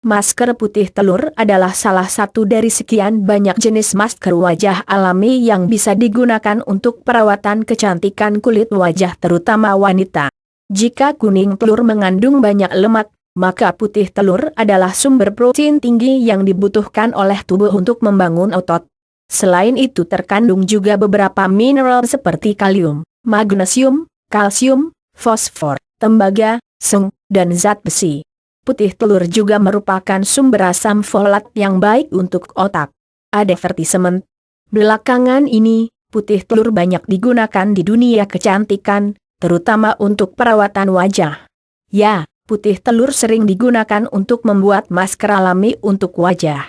Masker putih telur adalah salah satu dari sekian banyak jenis masker wajah alami yang bisa digunakan untuk perawatan kecantikan kulit wajah terutama wanita. Jika kuning telur mengandung banyak lemak, maka putih telur adalah sumber protein tinggi yang dibutuhkan oleh tubuh untuk membangun otot. Selain itu terkandung juga beberapa mineral seperti kalium, magnesium, kalsium, fosfor, tembaga, seng, dan zat besi. Putih telur juga merupakan sumber asam folat yang baik untuk otak. Advertisement. Belakangan ini, putih telur banyak digunakan di dunia kecantikan, terutama untuk perawatan wajah. Ya, putih telur sering digunakan untuk membuat masker alami untuk wajah.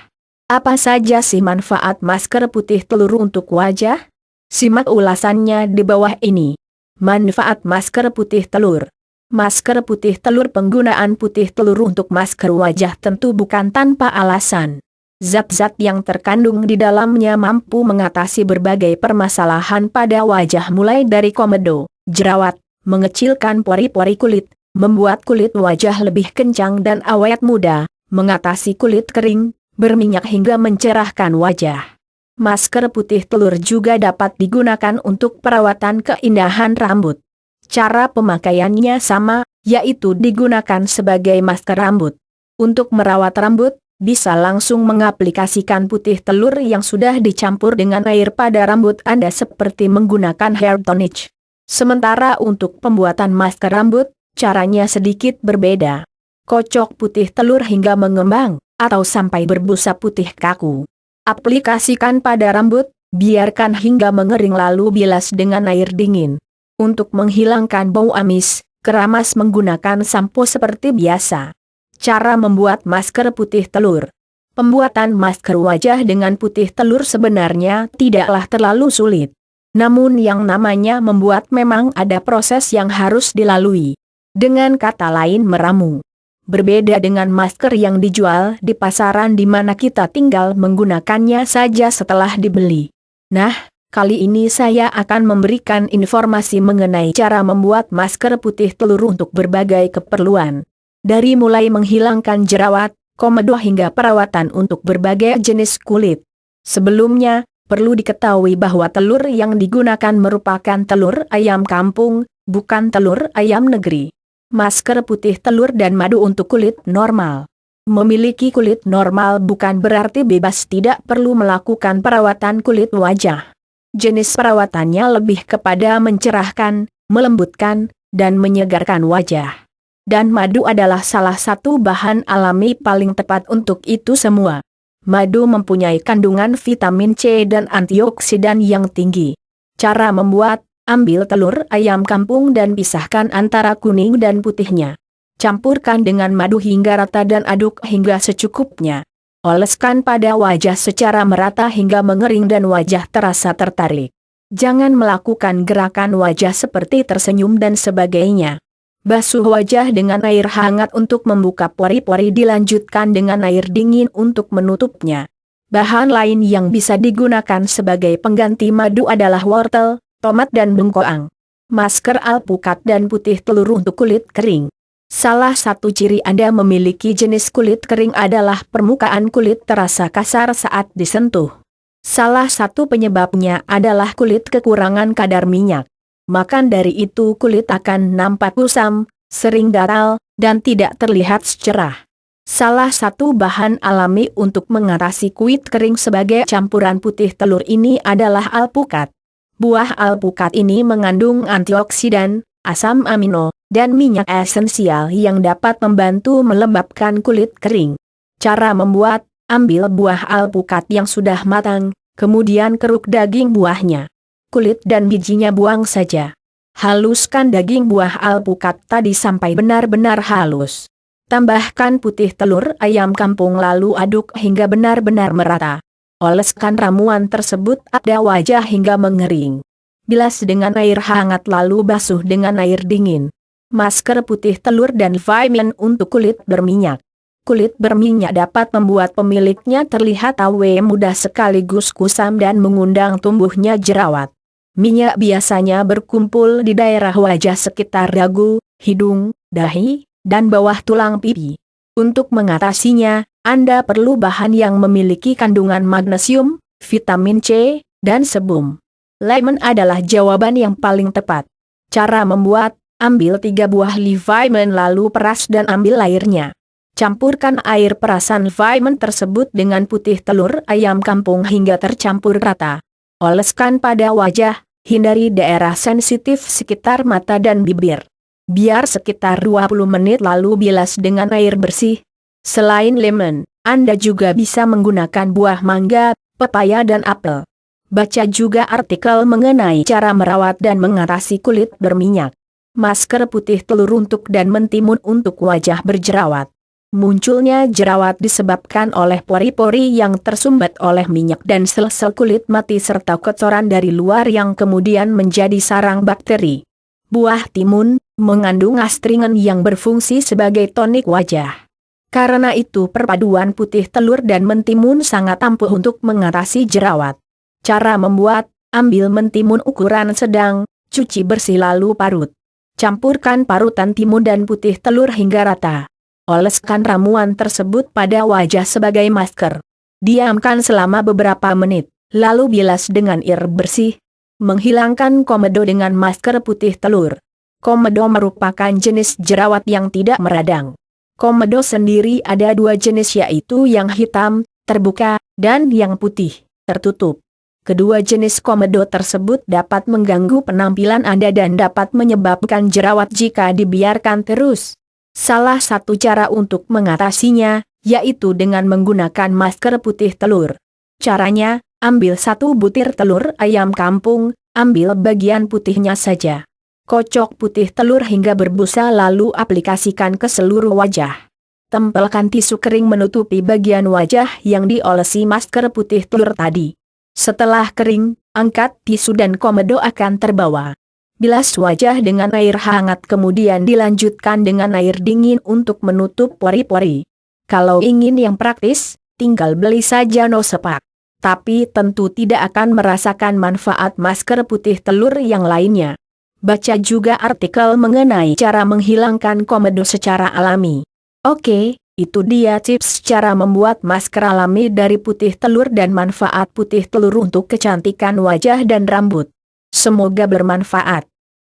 Apa saja sih manfaat masker putih telur untuk wajah? Simak ulasannya di bawah ini. Manfaat masker putih telur. Masker putih telur. Penggunaan putih telur untuk masker wajah tentu bukan tanpa alasan. Zat-zat yang terkandung di dalamnya mampu mengatasi berbagai permasalahan pada wajah mulai dari komedo, jerawat, mengecilkan pori-pori kulit, membuat kulit wajah lebih kencang dan awet muda, mengatasi kulit kering, berminyak hingga mencerahkan wajah. Masker putih telur juga dapat digunakan untuk perawatan keindahan rambut. Cara pemakaiannya sama, yaitu digunakan sebagai masker rambut. Untuk merawat rambut, bisa langsung mengaplikasikan putih telur yang sudah dicampur dengan air pada rambut Anda seperti menggunakan hair tonic. Sementara untuk pembuatan masker rambut, caranya sedikit berbeda. Kocok putih telur hingga mengembang, atau sampai berbusa putih kaku. Aplikasikan pada rambut, biarkan hingga mengering lalu bilas dengan air dingin. Untuk menghilangkan bau amis, keramas menggunakan sampo seperti biasa. Cara membuat masker putih telur. Pembuatan masker wajah dengan putih telur sebenarnya tidaklah terlalu sulit. Namun yang namanya membuat memang ada proses yang harus dilalui. Dengan kata lain meramu. Berbeda dengan masker yang dijual di pasaran di mana kita tinggal menggunakannya saja setelah dibeli. Nah, kali ini saya akan memberikan informasi mengenai cara membuat masker putih telur untuk berbagai keperluan. Dari mulai menghilangkan jerawat, komedo hingga perawatan untuk berbagai jenis kulit. Sebelumnya, perlu diketahui bahwa telur yang digunakan merupakan telur ayam kampung, bukan telur ayam negeri. Masker putih telur dan madu untuk kulit normal. Memiliki kulit normal bukan berarti bebas tidak perlu melakukan perawatan kulit wajah. Jenis perawatannya lebih kepada mencerahkan, melembutkan, dan menyegarkan wajah. Dan madu adalah salah satu bahan alami paling tepat untuk itu semua. Madu mempunyai kandungan vitamin C dan antioksidan yang tinggi. Cara membuat, ambil telur ayam kampung dan pisahkan antara kuning dan putihnya. Campurkan dengan madu hingga rata dan aduk hingga secukupnya. Oleskan pada wajah secara merata hingga mengering dan wajah terasa tertarik. Jangan melakukan gerakan wajah seperti tersenyum dan sebagainya. Basuh wajah dengan air hangat untuk membuka pori-pori, dilanjutkan dengan air dingin untuk menutupnya. Bahan lain yang bisa digunakan sebagai pengganti madu adalah wortel, tomat dan bengkoang. Masker alpukat dan putih telur untuk kulit kering. Salah satu ciri Anda memiliki jenis kulit kering adalah permukaan kulit terasa kasar saat disentuh. Salah satu penyebabnya adalah kulit kekurangan kadar minyak. Maka dari itu kulit akan nampak kusam, sering gatal, dan tidak terlihat cerah. Salah satu bahan alami untuk mengatasi kulit kering sebagai campuran putih telur ini adalah alpukat. Buah alpukat ini mengandung antioksidan, asam amino, dan minyak esensial yang dapat membantu melembabkan kulit kering. Cara membuat, ambil buah alpukat yang sudah matang, kemudian keruk daging buahnya. Kulit dan bijinya buang saja. Haluskan daging buah alpukat tadi sampai benar-benar halus. Tambahkan putih telur ayam kampung lalu aduk hingga benar-benar merata. Oleskan ramuan tersebut pada wajah hingga mengering. Bilas dengan air hangat lalu basuh dengan air dingin. Masker putih telur dan vitamin untuk kulit berminyak. Kulit berminyak dapat membuat pemiliknya terlihat awet muda sekaligus kusam dan mengundang tumbuhnya jerawat. Minyak biasanya berkumpul di daerah wajah sekitar dagu, hidung, dahi, dan bawah tulang pipi. Untuk mengatasinya, Anda perlu bahan yang memiliki kandungan magnesium, vitamin C, dan sebum. Lemon adalah jawaban yang paling tepat. Cara membuat: ambil 3 buah leaf lemon lalu peras dan ambil airnya. Campurkan air perasan lemon tersebut dengan putih telur ayam kampung hingga tercampur rata. Oleskan pada wajah, hindari daerah sensitif sekitar mata dan bibir. Biar sekitar 20 menit lalu bilas dengan air bersih. Selain lemon, Anda juga bisa menggunakan buah mangga, pepaya dan apel. Baca juga artikel mengenai cara merawat dan mengatasi kulit berminyak. Masker putih telur untuk dan mentimun untuk wajah berjerawat. Munculnya jerawat disebabkan oleh pori-pori yang tersumbat oleh minyak dan sel-sel kulit mati serta kotoran dari luar yang kemudian menjadi sarang bakteri. Buah timun mengandung astringen yang berfungsi sebagai tonik wajah. Karena itu perpaduan putih telur dan mentimun sangat ampuh untuk mengatasi jerawat. Cara membuat: ambil mentimun ukuran sedang, cuci bersih lalu parut. Campurkan parutan timun dan putih telur hingga rata. Oleskan ramuan tersebut pada wajah sebagai masker. Diamkan selama beberapa menit, lalu bilas dengan air bersih. Menghilangkan komedo dengan masker putih telur. Komedo merupakan jenis jerawat yang tidak meradang. Komedo sendiri ada 2 jenis, yaitu yang hitam, terbuka, dan yang putih, tertutup. Kedua jenis komedo tersebut dapat mengganggu penampilan Anda dan dapat menyebabkan jerawat jika dibiarkan terus. Salah satu cara untuk mengatasinya, yaitu dengan menggunakan masker putih telur. Caranya: ambil 1 butir telur ayam kampung, ambil bagian putihnya saja. Kocok putih telur hingga berbusa lalu aplikasikan ke seluruh wajah. Tempelkan tisu kering menutupi bagian wajah yang diolesi masker putih telur tadi. Setelah kering, angkat tisu dan komedo akan terbawa. Bilas wajah dengan air hangat kemudian dilanjutkan dengan air dingin untuk menutup pori-pori. Kalau ingin yang praktis, tinggal beli saja nosepak. Tapi tentu tidak akan merasakan manfaat masker putih telur yang lainnya. Baca juga artikel mengenai cara menghilangkan komedo secara alami. Oke, itu dia tips cara membuat masker alami dari putih telur dan manfaat putih telur untuk kecantikan wajah dan rambut. Semoga bermanfaat.